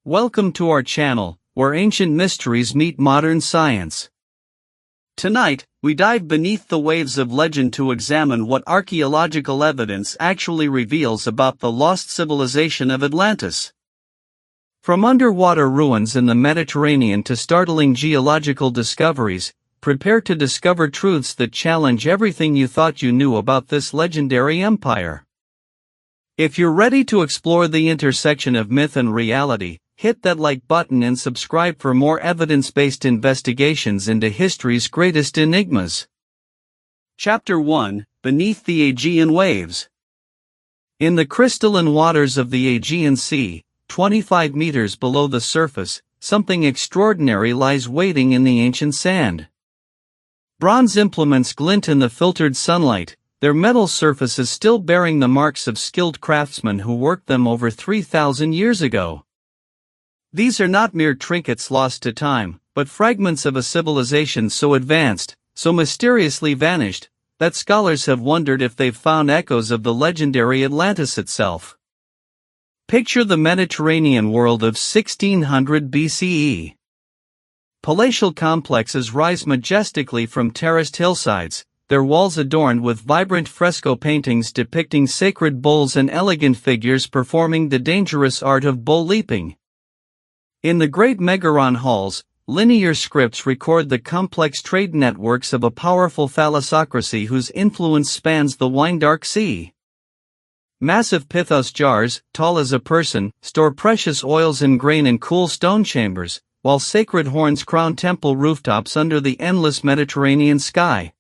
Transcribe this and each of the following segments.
Welcome to our channel, where ancient mysteries meet modern science. Tonight, we dive beneath the waves of legend to examine what archaeological evidence actually reveals about the lost civilization of Atlantis. From underwater ruins in the Mediterranean to startling geological discoveries, prepare to discover truths that challenge everything you thought you knew about this legendary empire. If you're ready to explore the intersection of myth and reality, hit that like button and subscribe for more evidence-based investigations into history's greatest enigmas. Chapter 1: Beneath the Aegean Waves. In the crystalline waters of the Aegean Sea, 25 meters below the surface, something extraordinary lies waiting in the ancient sand. Bronze implements glint in the filtered sunlight, their metal surfaces still bearing the marks of skilled craftsmen who worked them over 3,000 years ago. These are not mere trinkets lost to time, but fragments of a civilization so advanced, so mysteriously vanished, that scholars have wondered if they've found echoes of the legendary Atlantis itself. Picture the Mediterranean world of 1600 BCE. Palatial complexes rise majestically from terraced hillsides, their walls adorned with vibrant fresco paintings depicting sacred bulls and elegant figures performing the dangerous art of bull leaping. In the great megaron halls, linear scripts record the complex trade networks of a powerful thalassocracy whose influence spans the wine-dark sea. Massive pithos jars, tall as a person, store precious oils and grain in cool stone chambers, while sacred horns crown temple rooftops under the endless Mediterranean sky.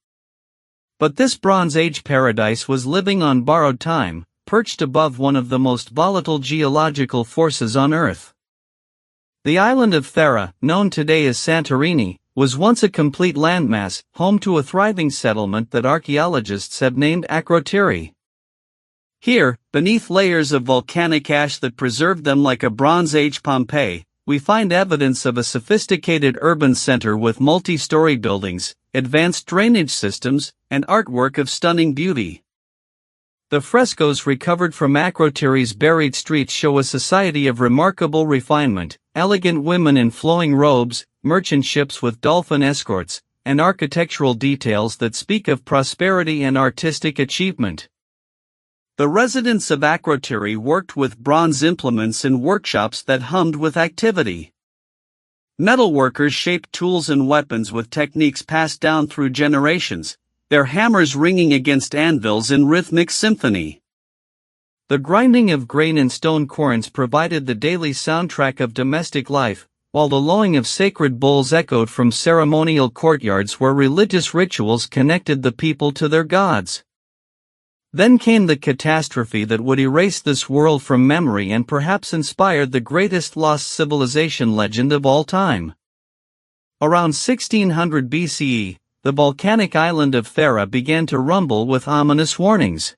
But this Bronze Age paradise was living on borrowed time, perched above one of the most volatile geological forces on Earth. The island of Thera, known today as Santorini, was once a complete landmass, home to a thriving settlement that archaeologists have named Akrotiri. Here, beneath layers of volcanic ash that preserved them like a Bronze Age Pompeii, we find evidence of a sophisticated urban center with multi-story buildings, advanced drainage systems, and artwork of stunning beauty. The frescoes recovered from Akrotiri's buried streets show a society of remarkable refinement, elegant women in flowing robes, merchant ships with dolphin escorts, and architectural details that speak of prosperity and artistic achievement. The residents of Akrotiri worked with bronze implements in workshops that hummed with activity. Metalworkers shaped tools and weapons with techniques passed down through generations, their hammers ringing against anvils in rhythmic symphony. The grinding of grain in stone querns provided the daily soundtrack of domestic life, while the lowing of sacred bulls echoed from ceremonial courtyards where religious rituals connected the people to their gods. Then came the catastrophe that would erase this world from memory and perhaps inspired the greatest lost civilization legend of all time. Around 1600 BCE, the volcanic island of Thera began to rumble with ominous warnings.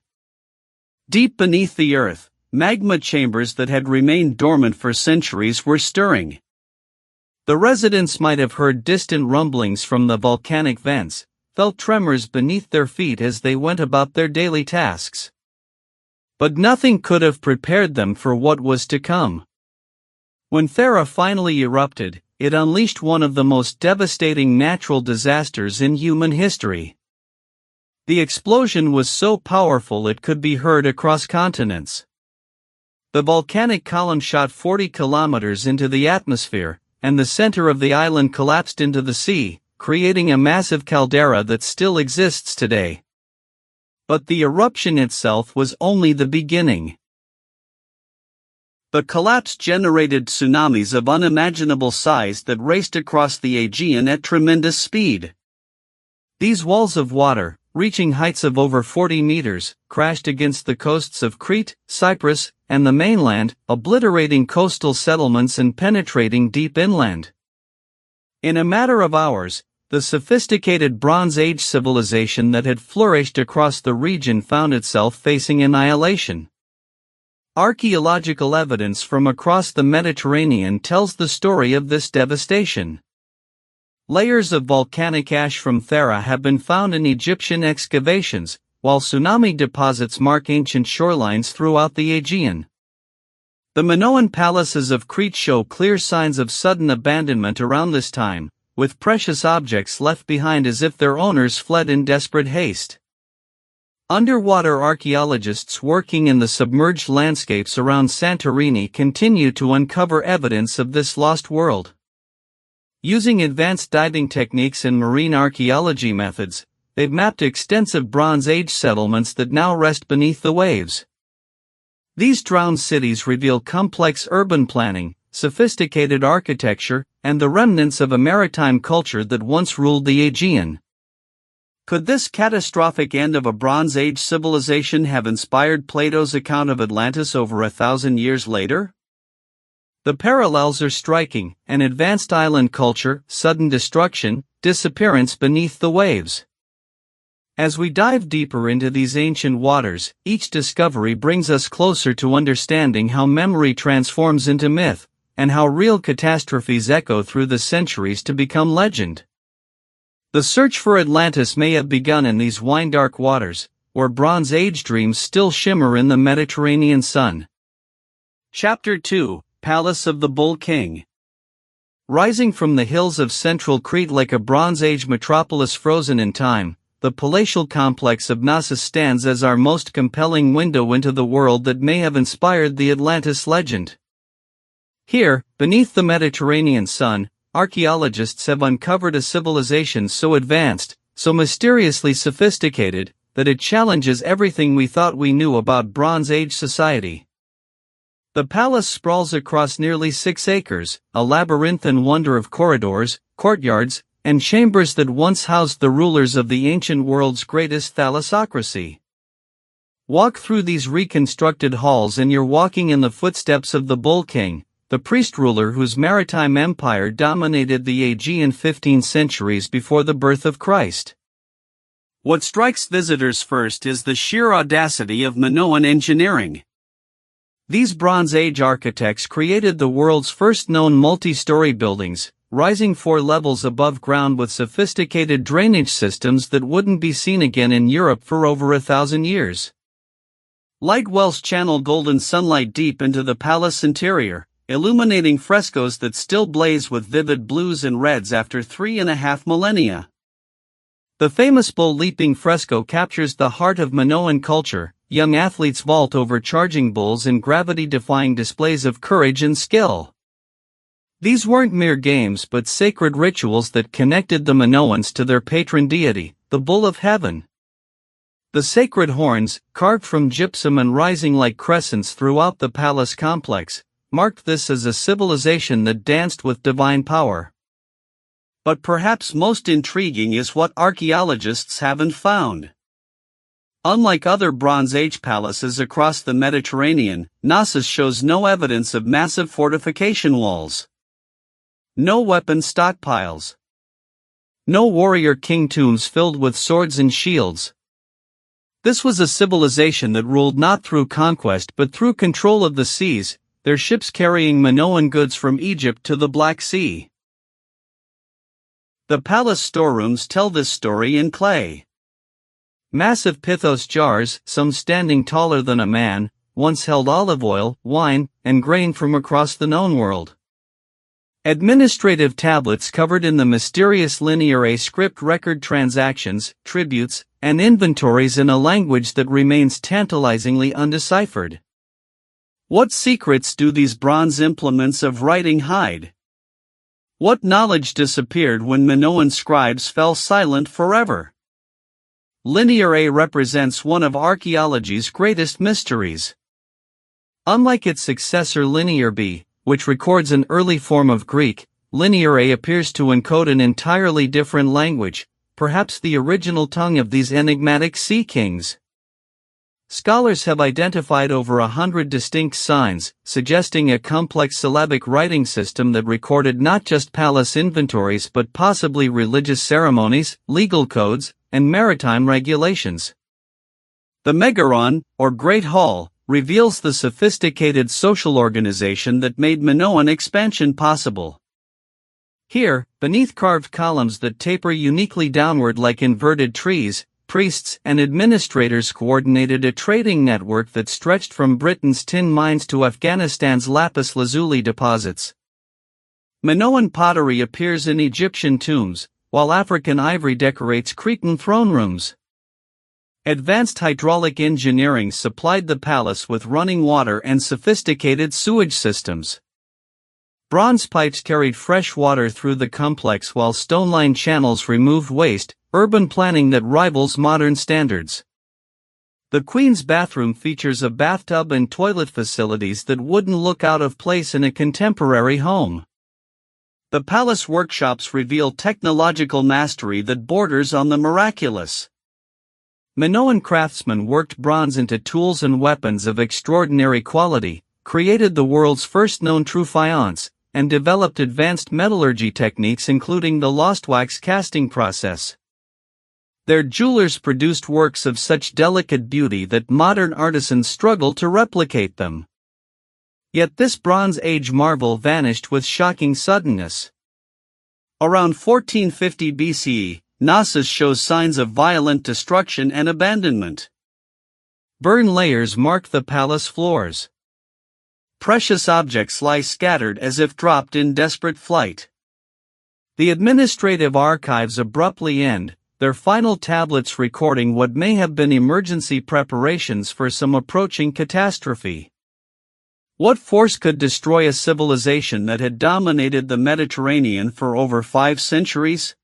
Deep beneath the earth, magma chambers that had remained dormant for centuries were stirring. The residents might have heard distant rumblings from the volcanic vents, felt tremors beneath their feet as they went about their daily tasks. But nothing could have prepared them for what was to come. When Thera finally erupted, it unleashed one of the most devastating natural disasters in human history. The explosion was so powerful it could be heard across continents. The volcanic column shot 40 kilometers into the atmosphere, and the center of the island collapsed into the sea, creating a massive caldera that still exists today. But the eruption itself was only the beginning. The collapse generated tsunamis of unimaginable size that raced across the Aegean at tremendous speed. These walls of water, reaching heights of over 40 meters, crashed against the coasts of Crete, Cyprus, and the mainland, obliterating coastal settlements and penetrating deep inland. In a matter of hours, the sophisticated Bronze Age civilization that had flourished across the region found itself facing annihilation. Archaeological evidence from across the Mediterranean tells the story of this devastation. Layers of volcanic ash from Thera have been found in Egyptian excavations, while tsunami deposits mark ancient shorelines throughout the Aegean. The Minoan palaces of Crete show clear signs of sudden abandonment around this time, with precious objects left behind as if their owners fled in desperate haste. Underwater archaeologists working in the submerged landscapes around Santorini continue to uncover evidence of this lost world. Using advanced diving techniques and marine archaeology methods, they've mapped extensive Bronze Age settlements that now rest beneath the waves. These drowned cities reveal complex urban planning, sophisticated architecture, and the remnants of a maritime culture that once ruled the Aegean. Could this catastrophic end of a Bronze Age civilization have inspired Plato's account of Atlantis over 1,000 years later? The parallels are striking: an advanced island culture, sudden destruction, disappearance beneath the waves. As we dive deeper into these ancient waters, each discovery brings us closer to understanding how memory transforms into myth, and how real catastrophes echo through the centuries to become legend. The search for Atlantis may have begun in these wine-dark waters, where Bronze Age dreams still shimmer in the Mediterranean sun. Chapter 2: Palace of the Bull King. Rising from the hills of central Crete like a Bronze Age metropolis frozen in time, the palatial complex of Knossos stands as our most compelling window into the world that may have inspired the Atlantis legend. Here, beneath the Mediterranean sun, archaeologists have uncovered a civilization so advanced, so mysteriously sophisticated, that it challenges everything we thought we knew about Bronze Age society. The palace sprawls across nearly 6 acres, a labyrinthine wonder of corridors, courtyards, and chambers that once housed the rulers of the ancient world's greatest thalassocracy. Walk through these reconstructed halls and you're walking in the footsteps of the Bull King, the priest-ruler whose maritime empire dominated the Aegean 15 centuries before the birth of Christ. What strikes visitors first is the sheer audacity of Minoan engineering. These Bronze Age architects created the world's first known multi-story buildings, rising 4 levels above ground with sophisticated drainage systems that wouldn't be seen again in Europe for over 1,000 years. Light wells channel golden sunlight deep into the palace interior, illuminating frescoes that still blaze with vivid blues and reds after 3.5 millennia. The famous bull-leaping fresco captures the heart of Minoan culture. Young athletes vault over charging bulls in gravity-defying displays of courage and skill. These weren't mere games but sacred rituals that connected the Minoans to their patron deity, the Bull of Heaven. The sacred horns, carved from gypsum and rising like crescents throughout the palace complex, marked this as a civilization that danced with divine power. But perhaps most intriguing is what archaeologists haven't found. Unlike other Bronze Age palaces across the Mediterranean, Knossos shows no evidence of massive fortification walls. No weapon stockpiles. No warrior king tombs filled with swords and shields. This was a civilization that ruled not through conquest but through control of the seas, their ships carrying Minoan goods from Egypt to the Black Sea. The palace storerooms tell this story in clay. Massive pithos jars, some standing taller than a man, once held olive oil, wine, and grain from across the known world. Administrative tablets covered in the mysterious linear script record transactions, tributes, and inventories in a language that remains tantalizingly undeciphered. What secrets do these bronze implements of writing hide? What knowledge disappeared when Minoan scribes fell silent forever? Linear A represents one of archaeology's greatest mysteries. Unlike its successor Linear B, which records an early form of Greek, Linear A appears to encode an entirely different language, perhaps the original tongue of these enigmatic sea kings. Scholars have identified over 100 distinct signs, suggesting a complex syllabic writing system that recorded not just palace inventories but possibly religious ceremonies, legal codes, and maritime regulations. The Megaron, or Great Hall, reveals the sophisticated social organization that made Minoan expansion possible. Here, beneath carved columns that taper uniquely downward like inverted trees, priests and administrators coordinated a trading network that stretched from Britain's tin mines to Afghanistan's lapis lazuli deposits. Minoan pottery appears in Egyptian tombs, while African ivory decorates Cretan throne rooms. Advanced hydraulic engineering supplied the palace with running water and sophisticated sewage systems. Bronze pipes carried fresh water through the complex while stone-lined channels removed waste, urban planning that rivals modern standards. The Queen's bathroom features a bathtub and toilet facilities that wouldn't look out of place in a contemporary home. The palace workshops reveal technological mastery that borders on the miraculous. Minoan craftsmen worked bronze into tools and weapons of extraordinary quality, created the world's first known true faience, and developed advanced metallurgy techniques including the lost wax casting process. Their jewelers produced works of such delicate beauty that modern artisans struggle to replicate them. Yet this Bronze Age marvel vanished with shocking suddenness. Around 1450 BCE, Knossos shows signs of violent destruction and abandonment. Burn layers mark the palace floors. Precious objects lie scattered as if dropped in desperate flight. The administrative archives abruptly end, their final tablets recording what may have been emergency preparations for some approaching catastrophe. What force could destroy a civilization that had dominated the Mediterranean for over 5 centuries?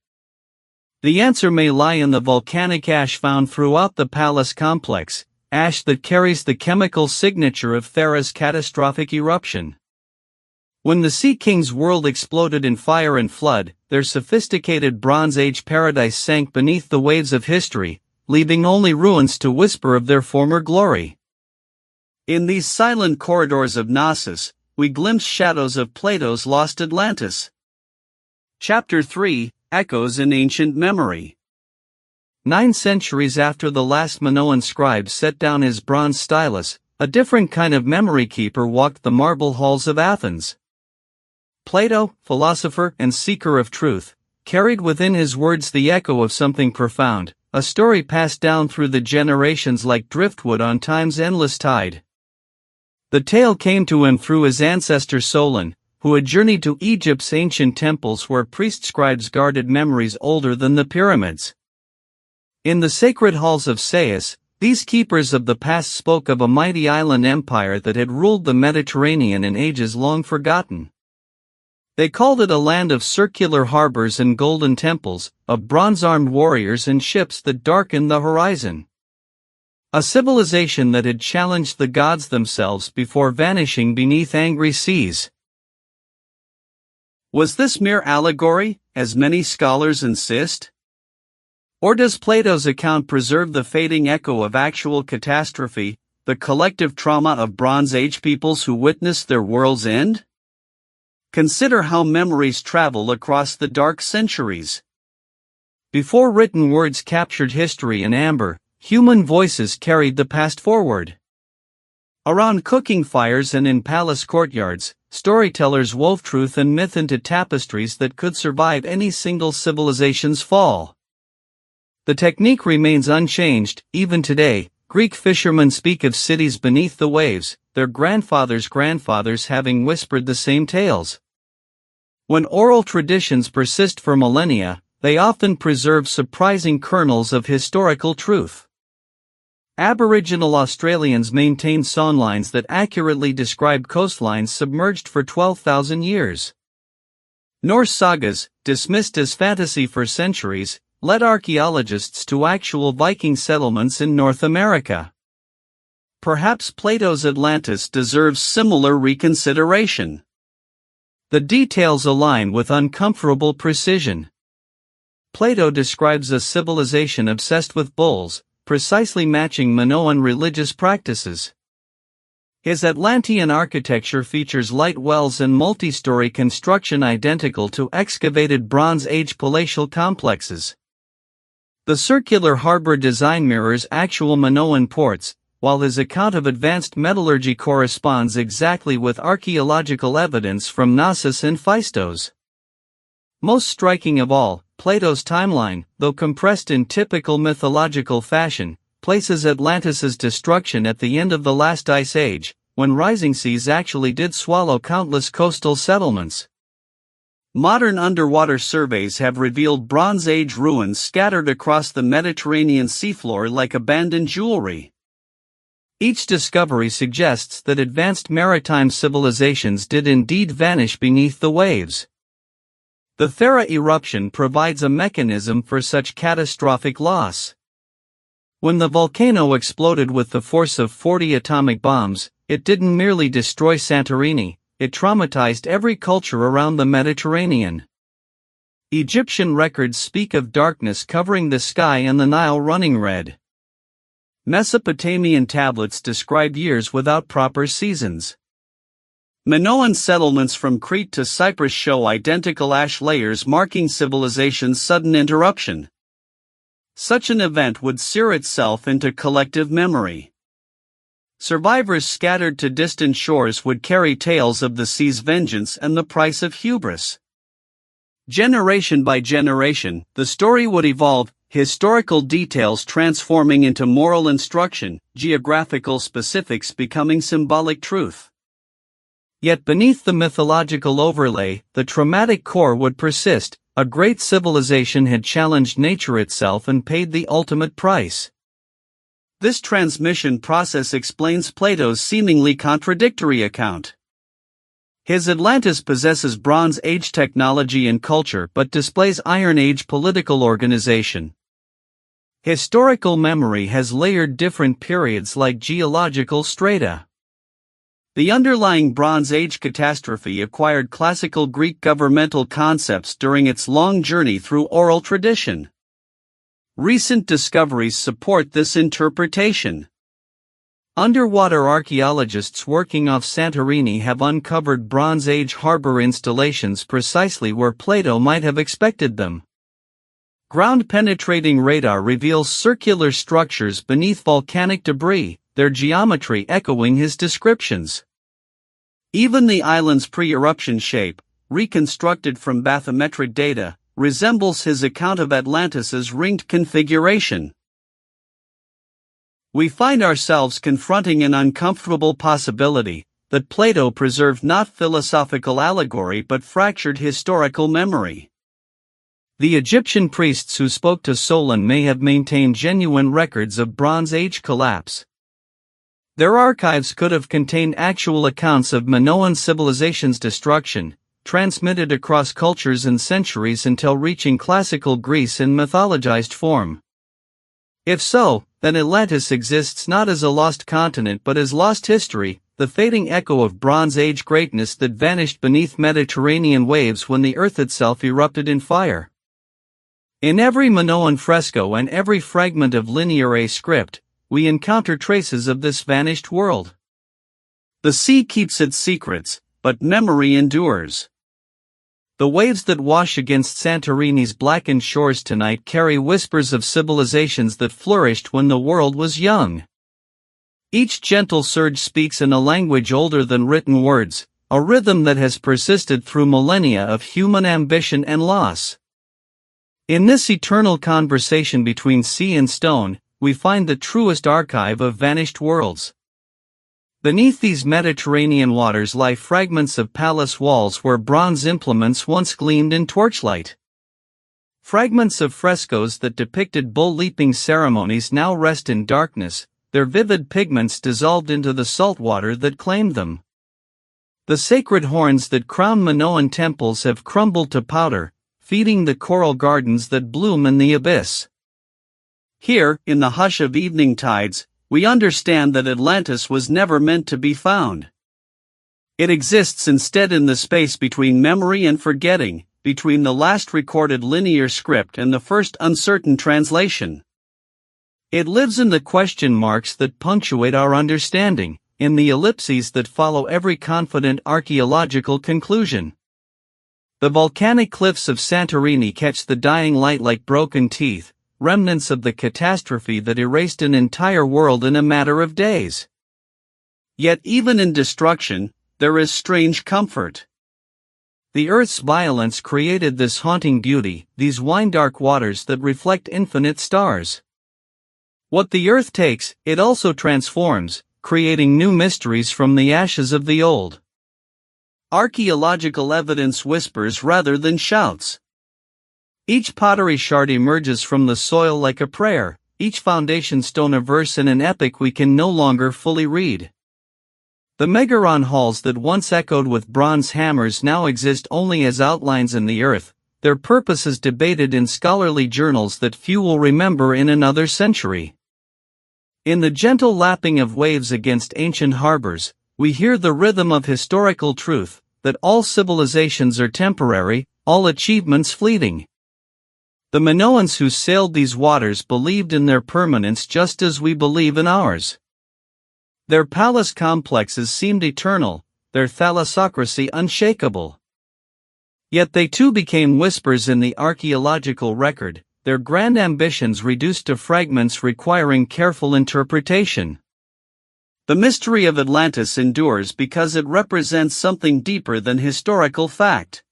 The answer may lie in the volcanic ash found throughout the palace complex, ash that carries the chemical signature of Thera's catastrophic eruption. When the Sea King's world exploded in fire and flood, their sophisticated Bronze Age paradise sank beneath the waves of history, leaving only ruins to whisper of their former glory. In these silent corridors of Knossos, we glimpse shadows of Plato's lost Atlantis. Chapter 3, Echoes in Ancient Memory. 9 centuries after the last Minoan scribe set down his bronze stylus, a different kind of memory keeper walked the marble halls of Athens. Plato, philosopher and seeker of truth, carried within his words the echo of something profound, a story passed down through the generations like driftwood on time's endless tide. The tale came to him through his ancestor Solon, who had journeyed to Egypt's ancient temples where priest-scribes guarded memories older than the pyramids. In the sacred halls of Sais, these keepers of the past spoke of a mighty island empire that had ruled the Mediterranean in ages long forgotten. They called it a land of circular harbors and golden temples, of bronze-armed warriors and ships that darkened the horizon. A civilization that had challenged the gods themselves before vanishing beneath angry seas. Was this mere allegory, as many scholars insist? Or does Plato's account preserve the fading echo of actual catastrophe, the collective trauma of Bronze Age peoples who witnessed their world's end? Consider how memories travel across the dark centuries. Before written words captured history in amber, human voices carried the past forward. Around cooking fires and in palace courtyards, storytellers wove truth and myth into tapestries that could survive any single civilization's fall. The technique remains unchanged, even today. Greek fishermen speak of cities beneath the waves, their grandfathers' grandfathers having whispered the same tales. When oral traditions persist for millennia, they often preserve surprising kernels of historical truth. Aboriginal Australians maintained songlines that accurately describe coastlines submerged for 12,000 years. Norse sagas, dismissed as fantasy for centuries, led archaeologists to actual Viking settlements in North America. Perhaps Plato's Atlantis deserves similar reconsideration. The details align with uncomfortable precision. Plato describes a civilization obsessed with bulls, precisely matching Minoan religious practices. His Atlantean architecture features light wells and multi-story construction identical to excavated Bronze Age palatial complexes. The circular harbor design mirrors actual Minoan ports, while his account of advanced metallurgy corresponds exactly with archaeological evidence from Knossos and Phaistos. Most striking of all, Plato's timeline, though compressed in typical mythological fashion, places Atlantis' destruction at the end of the last ice age, when rising seas actually did swallow countless coastal settlements. Modern underwater surveys have revealed Bronze Age ruins scattered across the Mediterranean seafloor like abandoned jewelry. Each discovery suggests that advanced maritime civilizations did indeed vanish beneath the waves. The Thera eruption provides a mechanism for such catastrophic loss. When the volcano exploded with the force of 40 atomic bombs, it didn't merely destroy Santorini, it traumatized every culture around the Mediterranean. Egyptian records speak of darkness covering the sky and the Nile running red. Mesopotamian tablets describe years without proper seasons. Minoan settlements from Crete to Cyprus show identical ash layers marking civilization's sudden interruption. Such an event would sear itself into collective memory. Survivors scattered to distant shores would carry tales of the sea's vengeance and the price of hubris. Generation by generation, the story would evolve, historical details transforming into moral instruction, geographical specifics becoming symbolic truth. Yet beneath the mythological overlay, the traumatic core would persist. A great civilization had challenged nature itself and paid the ultimate price. This transmission process explains Plato's seemingly contradictory account. His Atlantis possesses Bronze Age technology and culture but displays Iron Age political organization. Historical memory has layered different periods like geological strata. The underlying Bronze Age catastrophe acquired classical Greek governmental concepts during its long journey through oral tradition. Recent discoveries support this interpretation. Underwater archaeologists working off Santorini have uncovered Bronze Age harbor installations precisely where Plato might have expected them. Ground-penetrating radar reveals circular structures beneath volcanic debris, their geometry echoing his descriptions. Even the island's pre-eruption shape, reconstructed from bathymetric data, resembles his account of Atlantis's ringed configuration. We find ourselves confronting an uncomfortable possibility, that Plato preserved not philosophical allegory but fractured historical memory. The Egyptian priests who spoke to Solon may have maintained genuine records of Bronze Age collapse. Their archives could have contained actual accounts of Minoan civilization's destruction, transmitted across cultures and centuries until reaching classical Greece in mythologized form. If so, then Atlantis exists not as a lost continent but as lost history, the fading echo of Bronze Age greatness that vanished beneath Mediterranean waves when the earth itself erupted in fire. In every Minoan fresco and every fragment of linear script, we encounter traces of this vanished world. The sea keeps its secrets, but memory endures. The waves that wash against Santorini's blackened shores tonight carry whispers of civilizations that flourished when the world was young. Each gentle surge speaks in a language older than written words, a rhythm that has persisted through millennia of human ambition and loss. In this eternal conversation between sea and stone, we find the truest archive of vanished worlds. Beneath these Mediterranean waters lie fragments of palace walls where bronze implements once gleamed in torchlight. Fragments of frescoes that depicted bull-leaping ceremonies now rest in darkness, their vivid pigments dissolved into the salt water that claimed them. The sacred horns that crown Minoan temples have crumbled to powder, feeding the coral gardens that bloom in the abyss. Here, in the hush of evening tides, we understand that Atlantis was never meant to be found. It exists instead in the space between memory and forgetting, between the last recorded linear script and the first uncertain translation. It lives in the question marks that punctuate our understanding, in the ellipses that follow every confident archaeological conclusion. The volcanic cliffs of Santorini catch the dying light like broken teeth, remnants of the catastrophe that erased an entire world in a matter of days. Yet even in destruction, there is strange comfort. The Earth's violence created this haunting beauty, these wine-dark waters that reflect infinite stars. What the Earth takes, it also transforms, creating new mysteries from the ashes of the old. Archaeological evidence whispers rather than shouts. Each pottery shard emerges from the soil like a prayer, each foundation stone a verse in an epic we can no longer fully read. The megaron halls that once echoed with bronze hammers now exist only as outlines in the earth, their purpose is debated in scholarly journals that few will remember in another century. In the gentle lapping of waves against ancient harbors, we hear the rhythm of historical truth, that all civilizations are temporary, all achievements fleeting. The Minoans who sailed these waters believed in their permanence just as we believe in ours. Their palace complexes seemed eternal, their thalassocracy unshakable. Yet they too became whispers in the archaeological record, their grand ambitions reduced to fragments requiring careful interpretation. The mystery of Atlantis endures because it represents something deeper than historical fact.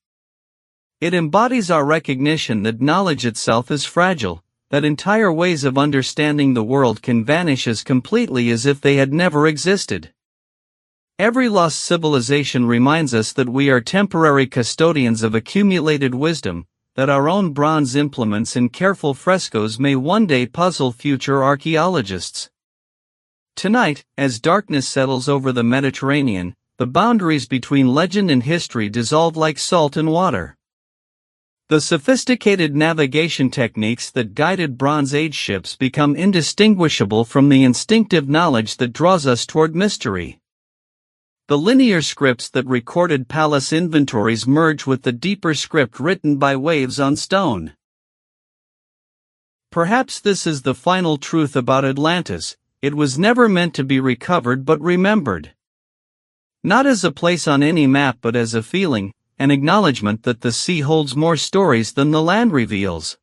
It embodies our recognition that knowledge itself is fragile, that entire ways of understanding the world can vanish as completely as if they had never existed. Every lost civilization reminds us that we are temporary custodians of accumulated wisdom, that our own bronze implements and careful frescoes may one day puzzle future archaeologists. Tonight, as darkness settles over the Mediterranean, the boundaries between legend and history dissolve like salt in water. The sophisticated navigation techniques that guided Bronze Age ships become indistinguishable from the instinctive knowledge that draws us toward mystery. The linear scripts that recorded palace inventories merge with the deeper script written by waves on stone. Perhaps this is the final truth about Atlantis: it was never meant to be recovered but remembered. Not as a place on any map but as a feeling, an acknowledgement that the sea holds more stories than the land reveals.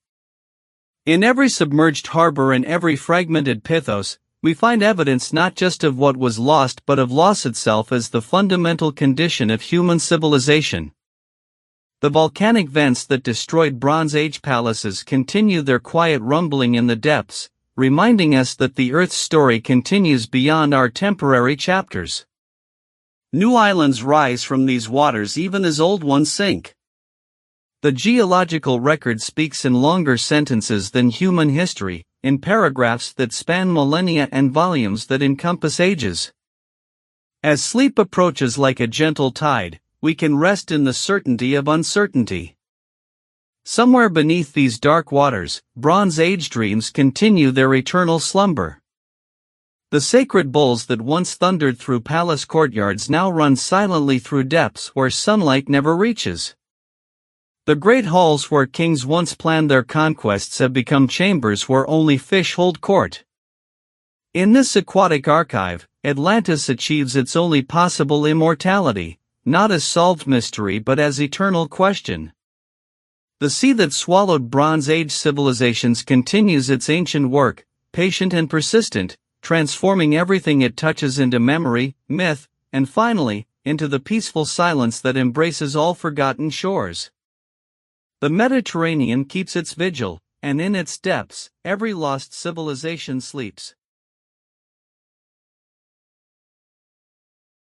In every submerged harbor and every fragmented pithos, we find evidence not just of what was lost but of loss itself as the fundamental condition of human civilization. The volcanic vents that destroyed Bronze Age palaces continue their quiet rumbling in the depths, reminding us that the Earth's story continues beyond our temporary chapters. New islands rise from these waters even as old ones sink. The geological record speaks in longer sentences than human history, in paragraphs that span millennia and volumes that encompass ages. As sleep approaches like a gentle tide, we can rest in the certainty of uncertainty. Somewhere beneath these dark waters, Bronze Age dreams continue their eternal slumber. The sacred bulls that once thundered through palace courtyards now run silently through depths where sunlight never reaches. The great halls where kings once planned their conquests have become chambers where only fish hold court. In this aquatic archive, Atlantis achieves its only possible immortality, not as solved mystery but as eternal question. The sea that swallowed Bronze Age civilizations continues its ancient work, patient and persistent, transforming everything it touches into memory, myth, and finally, into the peaceful silence that embraces all forgotten shores. The Mediterranean keeps its vigil, and in its depths, every lost civilization sleeps.